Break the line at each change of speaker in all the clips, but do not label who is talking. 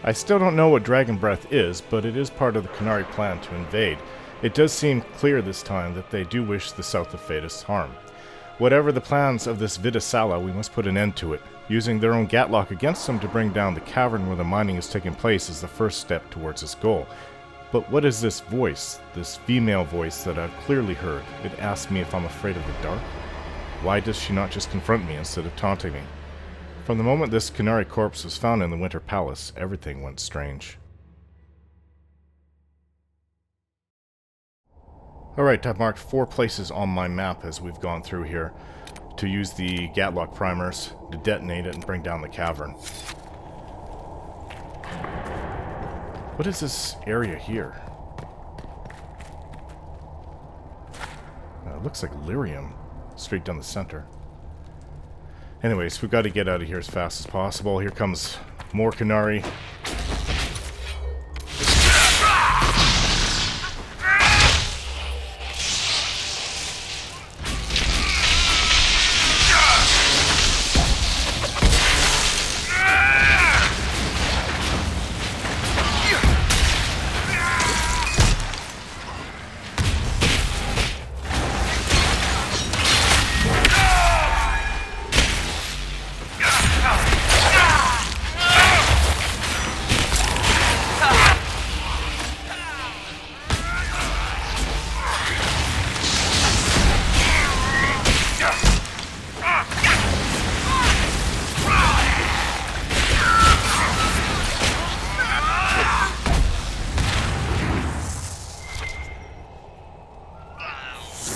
I still don't know what Dragon Breath is, but it is part of the Qunari plan to invade. It does seem clear this time that they do wish the South of Thedas harm. Whatever the plans of this Vidasala, we must put an end to it. Using their own Gatlock against them to bring down the cavern where the mining is taking place is the first step towards this goal. But what is this voice, this female voice that I've clearly heard? It asks me if I'm afraid of the dark. Why does she not just confront me instead of taunting me? From the moment this Qunari corpse was found in the Winter Palace, everything went strange. Alright, I've marked 4 places on my map as we've gone through here to use the Gatlock primers to detonate it and bring down the cavern. What is this area here? It looks like lyrium, straight down the center. Anyways, we've got to get out of here as fast as possible. Here comes more Qunari.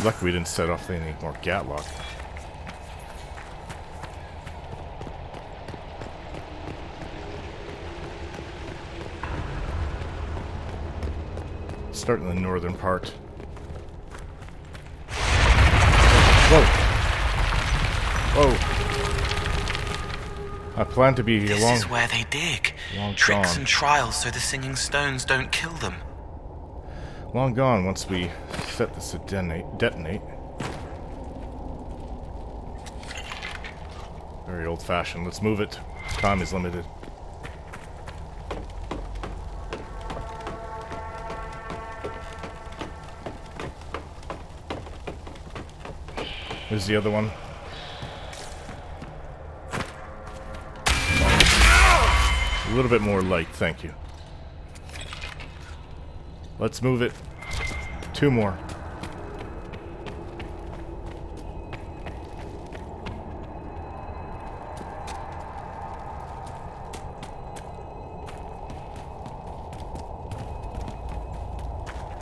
Lucky we didn't set off any more Gatlock. Start in the northern part. Whoa! Whoa! I plan to be
This is where they dig. Tricks and trials so the singing stones don't kill them.
Long gone once we set this to detonate. Very old-fashioned. Let's move it. Time is limited. There's the other one. A little bit more light, thank you. Let's move it. 2 more.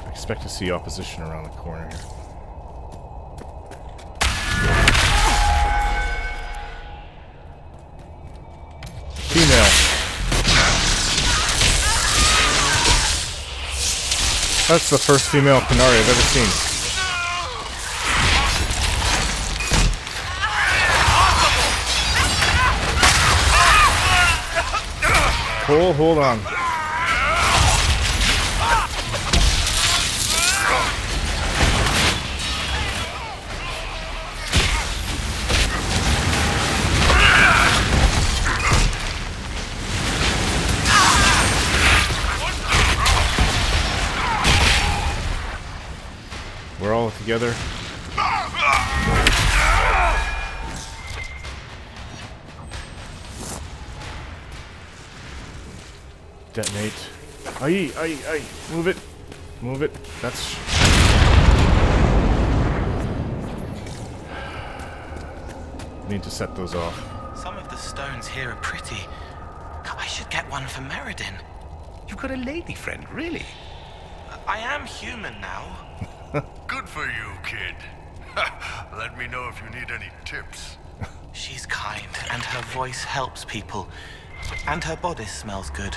I expect to see opposition around the corner here. Female. That's the first female Qunari I've ever seen. Cole, hold on. We're all together. Detonate. Aye. Move it. Move it. That's... Need to set those off.
Some of the stones here are pretty. I should get one for Meriden.
You've got a lady friend, really?
I am human now.
Good for you, kid. Let me know if you need any tips.
She's kind, and her voice helps people. And her bodice smells good.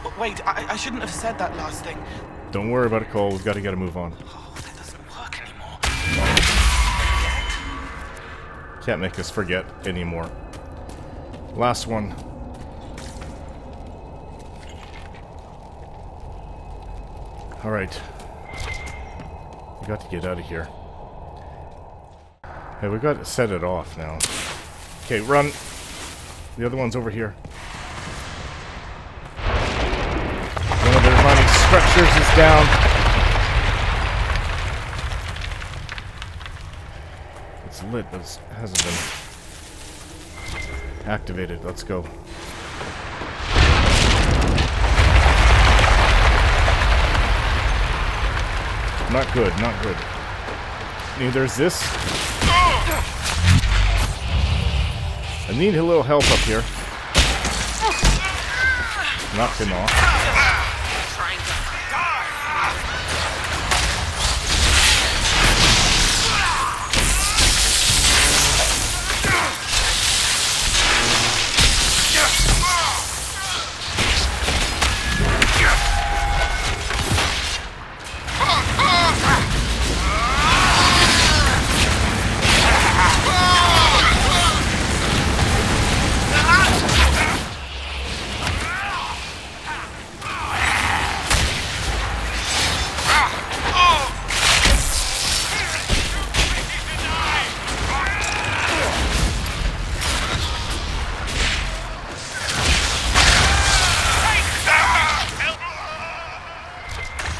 But wait, I shouldn't have said that last thing.
Don't worry about it, Cole. We've got to get a move on.
Oh, that doesn't work anymore.
Can't make us forget anymore. Last one. Alright. We got to get out of here. Hey, we got to set it off now. Okay, run. The other one's over here. structures is down. It's lit, but it hasn't been activated. Let's go. Not good, not good. Neither is this. I need a little help up here. Knocked him off.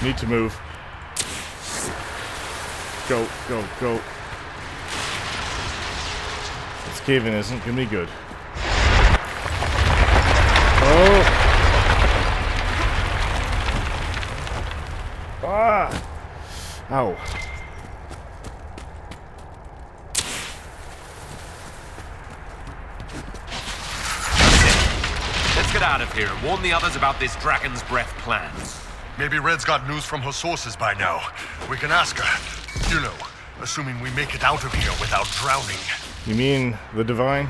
Need to move. Go, go, go. This cave-in isn't gonna be good. Oh! Ah! Ow.
Let's get out of here and warn the others about this Dragon's Breath plan.
Maybe Red's got news from her sources by now. We can ask her. You know, assuming we make it out of here without drowning.
You mean the Divine?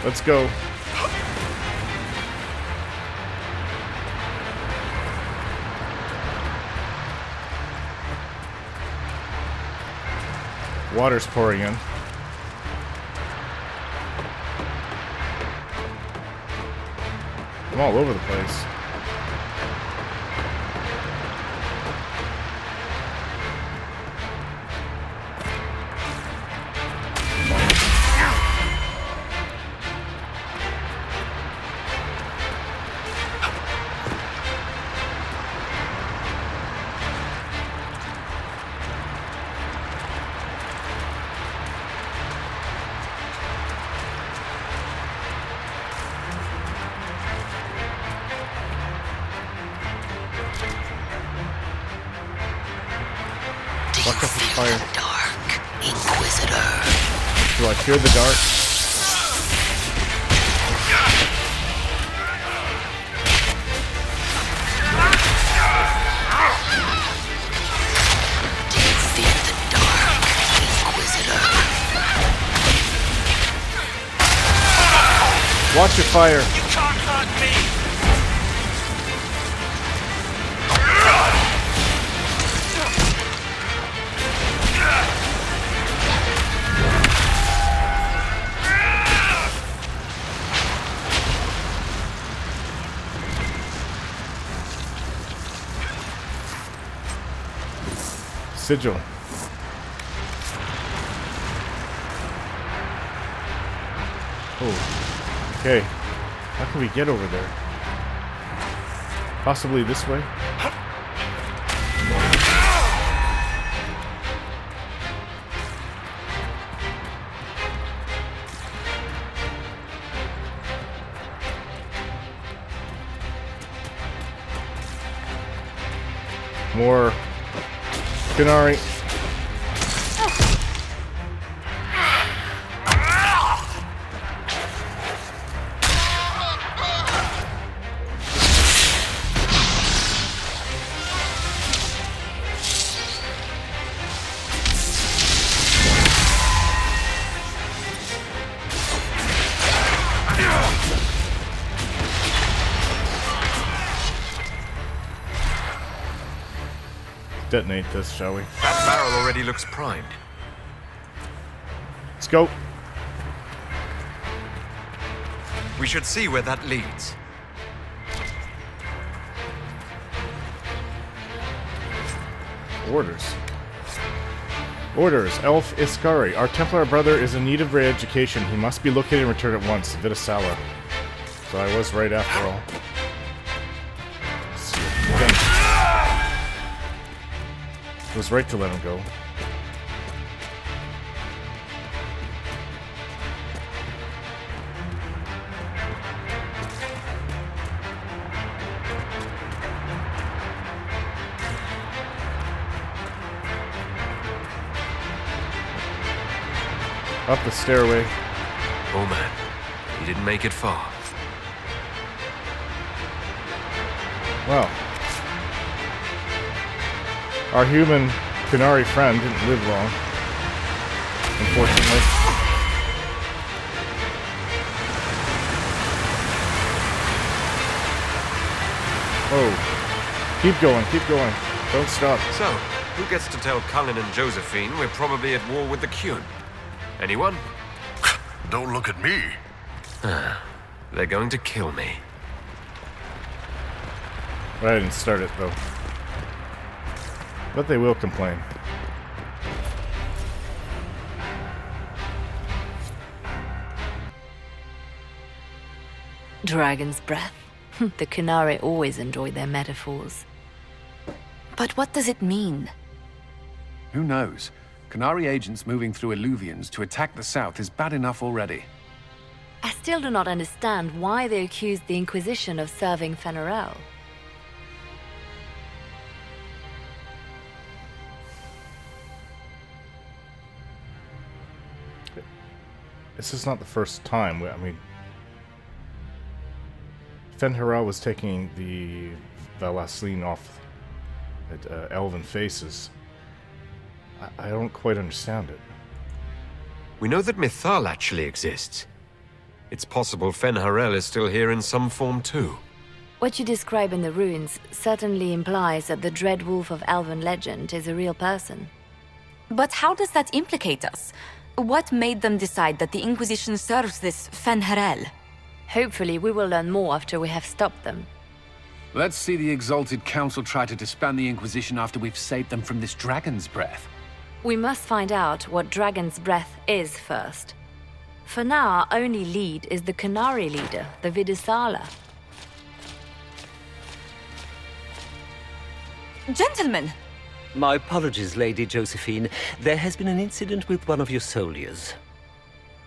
Let's go. Water's pouring in. I'm all over the place. Watch out for the fire.
Dark, Inquisitor.
Do I fear the dark?
Do you fear the dark, Inquisitor?
Watch your fire.
You can't hurt me!
Sigil. Oh, okay. How can we get over there? Possibly this way? More Qunari. detonate this, shall we?
That barrel already looks primed.
Let's go.
We should see where that leads.
Orders. Orders. Elf Iskari. Our Templar brother is in need of re-education. He must be located and returned at once. Vidasala. So I was right after all. Let's see. Again. It was right to let him go. Up the stairway.
Oh man, he didn't make it far.
Well, our human Qunari friend didn't live long, unfortunately. Oh, keep going, keep going. Don't stop.
So, who gets to tell Cullen and Josephine we're probably at war with the Qun? Anyone?
Don't look at me.
They're going to kill me.
I didn't start it, though. But they will complain.
Dragon's breath. The Qunari always enjoy their metaphors.
But what does it mean?
Who knows? Qunari agents moving through Illuvians to attack the south is bad enough already.
I still do not understand why they accused the Inquisition of serving Theren.
This is not the first time. I mean, Theren was taking the Valasline off at Elven Faces. I don't quite understand it.
We know that Mythal actually exists. It's possible Fen'Harel is still here in some form too.
What you describe in the ruins certainly implies that the Dread Wolf of Elven legend is a real person.
But how does that implicate us? What made them decide that the Inquisition serves this Fen'Harel?
Hopefully we will learn more after we have stopped them.
Let's see the Exalted Council try to disband the Inquisition after we've saved them from this dragon's breath.
We must find out what Dragon's Breath is first. For now, our only lead is the Qunari leader, the Vidisala.
Gentlemen!
My apologies, Lady Josephine. There has been an incident with one of your soldiers.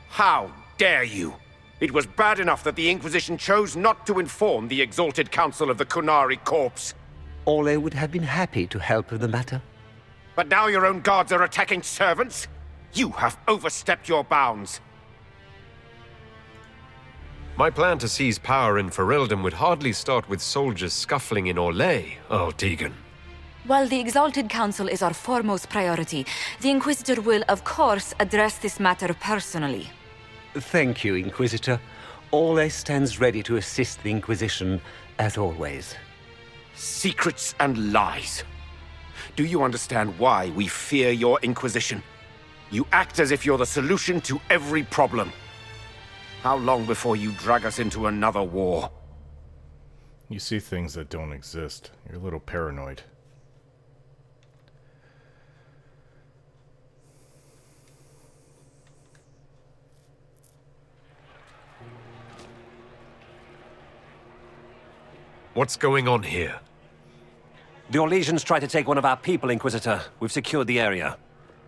How dare you! It was bad enough that the Inquisition chose not to inform the Exalted Council of the Qunari Corps.
Orlais would have been happy to help with the matter.
But now your own guards are attacking servants? You have overstepped your bounds.
My plan to seize power in Ferelden would hardly start with soldiers scuffling in Orlais, Earl Tegan.
While the Exalted Council is our foremost priority, the Inquisitor will, of course, address this matter personally.
Thank you, Inquisitor. Orlais stands ready to assist the Inquisition, as always.
Secrets and lies. Do you understand why we fear your Inquisition? You act as if you're the solution to every problem. How long before you drag us into another war?
You see things that don't exist. You're a little paranoid.
What's going on here?
The Orlesians tried to take one of our people, Inquisitor. We've secured the area.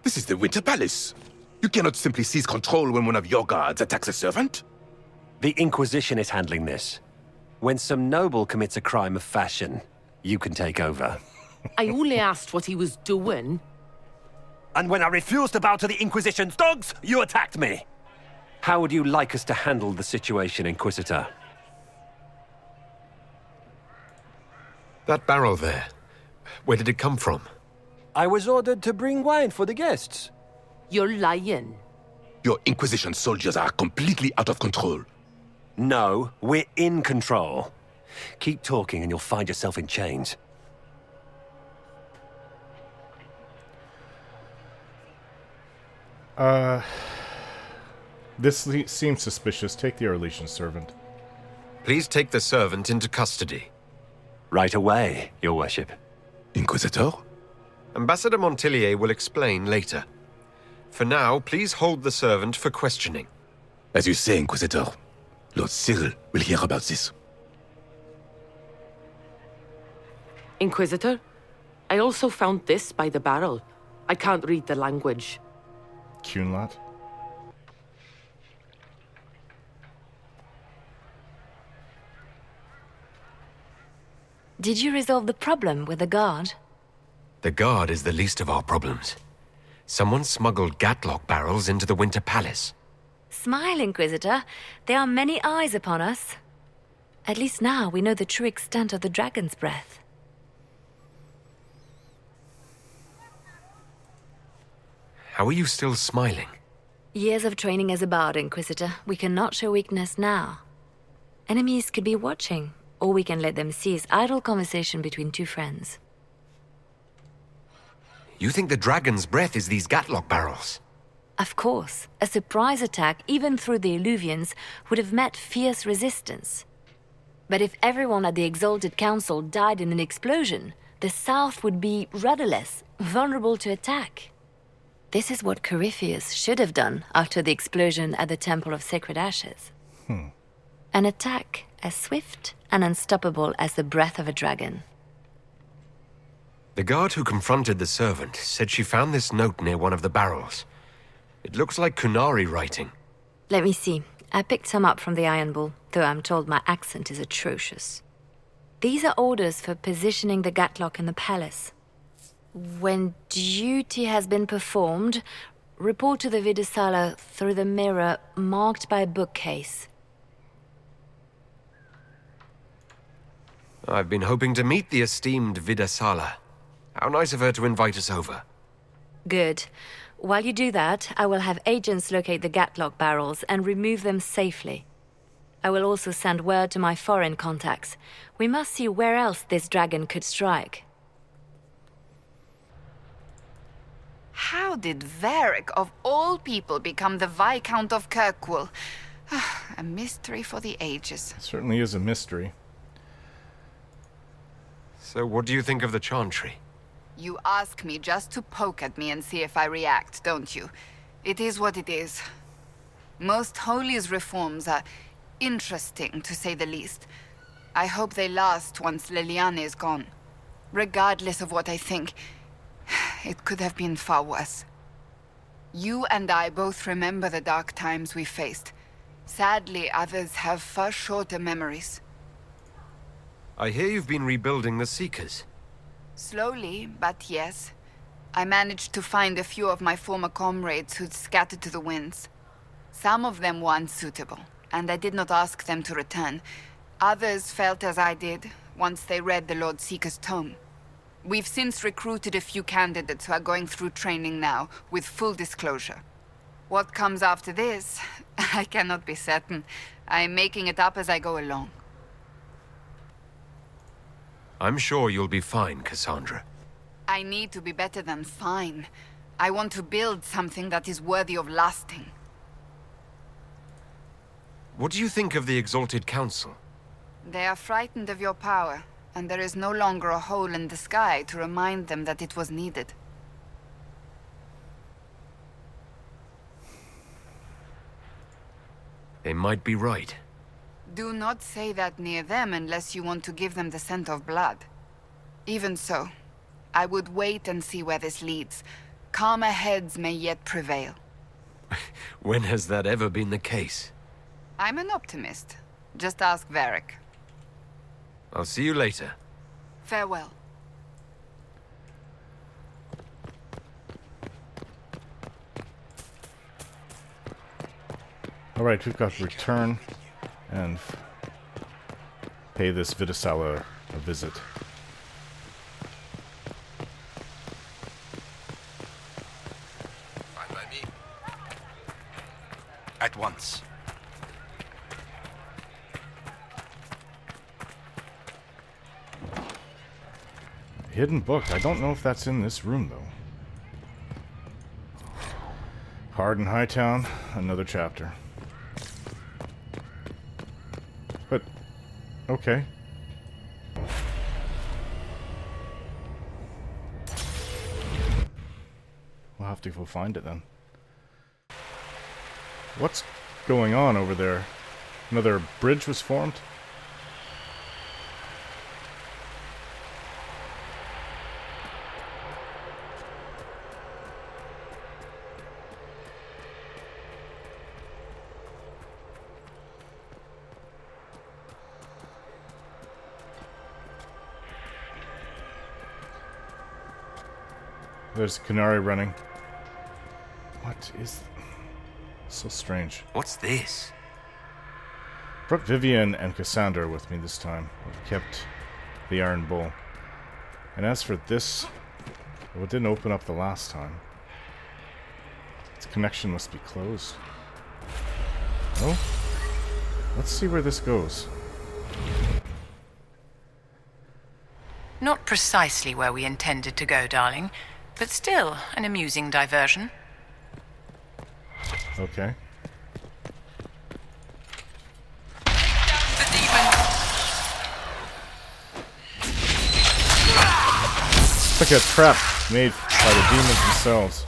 This is the Winter Palace. You cannot simply seize control when one of your guards attacks a servant.
The Inquisition is handling this. When some noble commits a crime of fashion, you can take over.
I only asked what he was doing.
And when I refused to bow to the Inquisition's dogs, you attacked me! How would you like us to handle the situation, Inquisitor?
That barrel there, where did it come from?
I was ordered to bring wine for the guests.
You're lying.
Your Inquisition soldiers are completely out of control.
No, we're in control. Keep talking and you'll find yourself in chains.
This seems suspicious. Take the Arlesian servant.
Please take the servant into custody.
Right away, Your Worship.
Inquisitor?
Ambassador Montillier will explain later. For now, please hold the servant for questioning.
As you say, Inquisitor. Lord Cyril will hear about this.
Inquisitor, I also found this by the barrel. I can't read the language.
Qunari?
Did you resolve the problem with the guard?
The guard is the least of our problems. Someone smuggled gatlock barrels into the Winter Palace.
Smile, Inquisitor. There are many eyes upon us. At least now we know the true extent of the dragon's breath.
How are you still smiling?
Years of training as a bard, Inquisitor. We cannot show weakness now. Enemies could be watching, or we can let them seize idle conversation between two friends.
You think the dragon's breath is these gatlock barrels?
Of course. A surprise attack, even through the Illuvians, would have met fierce resistance. But if everyone at the Exalted Council died in an explosion, the South would be rudderless, vulnerable to attack. This is what Corypheus should have done after the explosion at the Temple of Sacred Ashes. An attack as swift and unstoppable as the breath of a dragon.
The guard who confronted the servant said she found this note near one of the barrels. It looks like Qunari writing.
Let me see. I picked some up from the Iron Bull, though I'm told my accent is atrocious. These are orders for positioning the gatlock in the palace. When duty has been performed, report to the Vidisala through the mirror marked by a bookcase.
I've been hoping to meet the esteemed Vidisala. How nice of her to invite us over.
Good. While you do that, I will have agents locate the gatlock barrels and remove them safely. I will also send word to my foreign contacts. We must see where else this dragon could strike.
How did Varric, of all people, become the Viscount of Kirkwall? A mystery for the ages.
It certainly is a mystery.
So what do you think of the Chantry?
You ask me just to poke at me and see if I react, don't you? It is what it is. Most Holy's reforms are interesting, to say the least. I hope they last once Liliana is gone. Regardless of what I think, it could have been far worse. You and I both remember the dark times we faced. Sadly, others have far shorter memories.
I hear you've been rebuilding the Seekers.
Slowly, but yes. I managed to find a few of my former comrades who'd scattered to the winds. Some of them were unsuitable, and I did not ask them to return. Others felt as I did, once they read the Lord Seeker's tome. We've since recruited a few candidates who are going through training now, with full disclosure. What comes after this, I cannot be certain. I'm making it up as I go along.
I'm sure you'll be fine, Cassandra.
I need to be better than fine. I want to build something that is worthy of lasting.
What do you think of the Exalted Council?
They are frightened of your power, and there is no longer a hole in the sky to remind them that it was needed.
They might be right.
Do not say that near them unless you want to give them the scent of blood. Even so, I would wait and see where this leads. Calmer heads may yet prevail.
When has that ever been the case?
I'm an optimist. Just ask Varric.
I'll see you later.
Farewell.
Alright, we've got to return and pay this Vidisala a visit.
Fine by me. At once.
Hidden book. I don't know if that's in this room, though. Pardon Hightown, another chapter. But, okay. We'll have to go find it then. What's going on over there? Another bridge was formed? There's Qunari running. What is... So strange.
What's this?
Brought Vivian and Cassandra with me this time. I've kept the iron bowl. And as for this... Well, it didn't open up the last time. Its connection must be closed. Oh? Let's see where this goes.
Not precisely where we intended to go, darling. But still, an amusing diversion.
Okay.
The demon!
It's like a trap made by the demons themselves.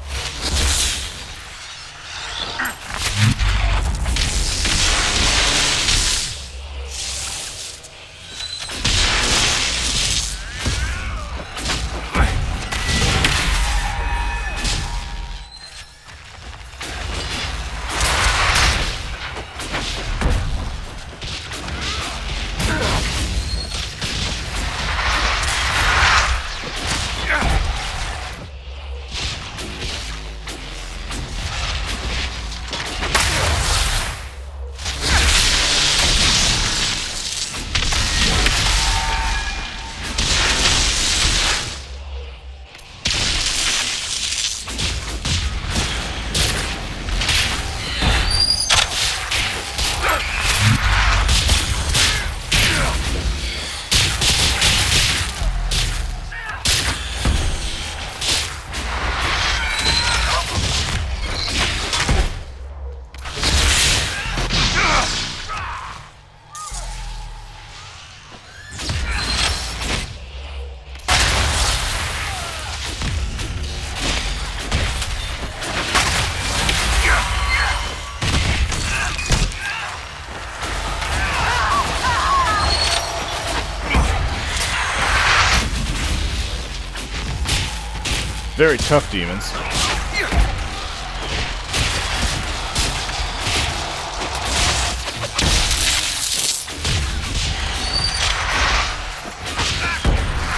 Very tough demons.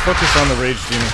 Focus on the rage demon.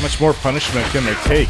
How much more punishment can they take?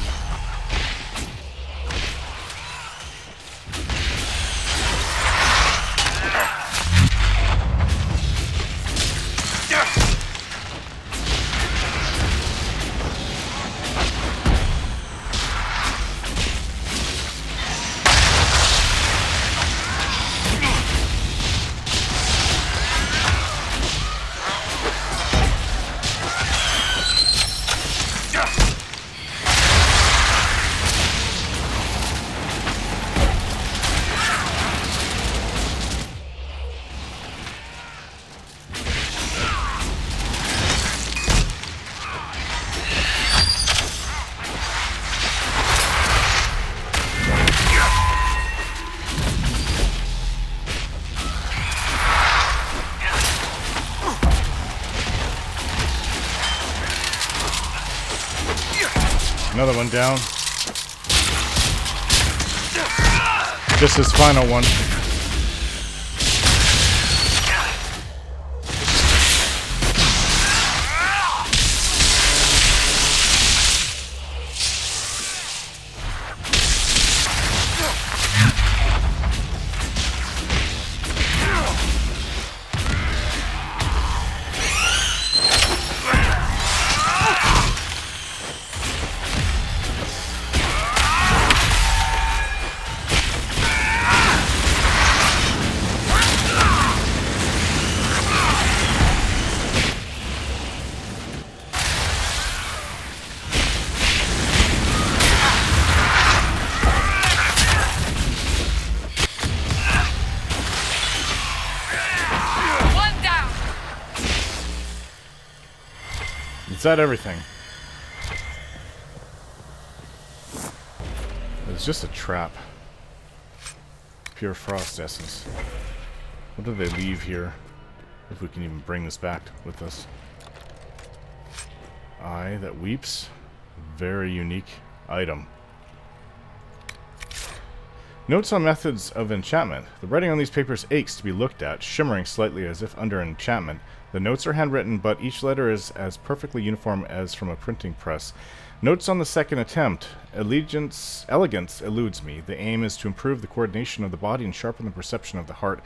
Another one down. Just his final one. Is that everything? It's just a trap. Pure frost essence. What do they leave here? If we can even bring this back with us. Eye that weeps. Very unique item. Notes on methods of enchantment. The writing on these papers aches to be looked at, shimmering slightly as if under enchantment. The notes are handwritten, but each letter is as perfectly uniform as from a printing press. Notes on the second attempt. Elegance eludes me. The aim is to improve the coordination of the body and sharpen the perception of the heart,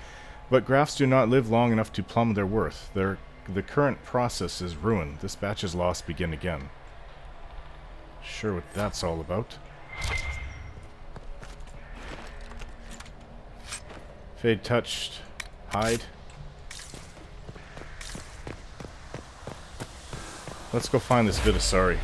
but graphs do not live long enough to plumb their worth. The current process is ruin. This batch's loss begin again. Sure what that's all about. Fade touched. Hide. Let's go find this Vidasari.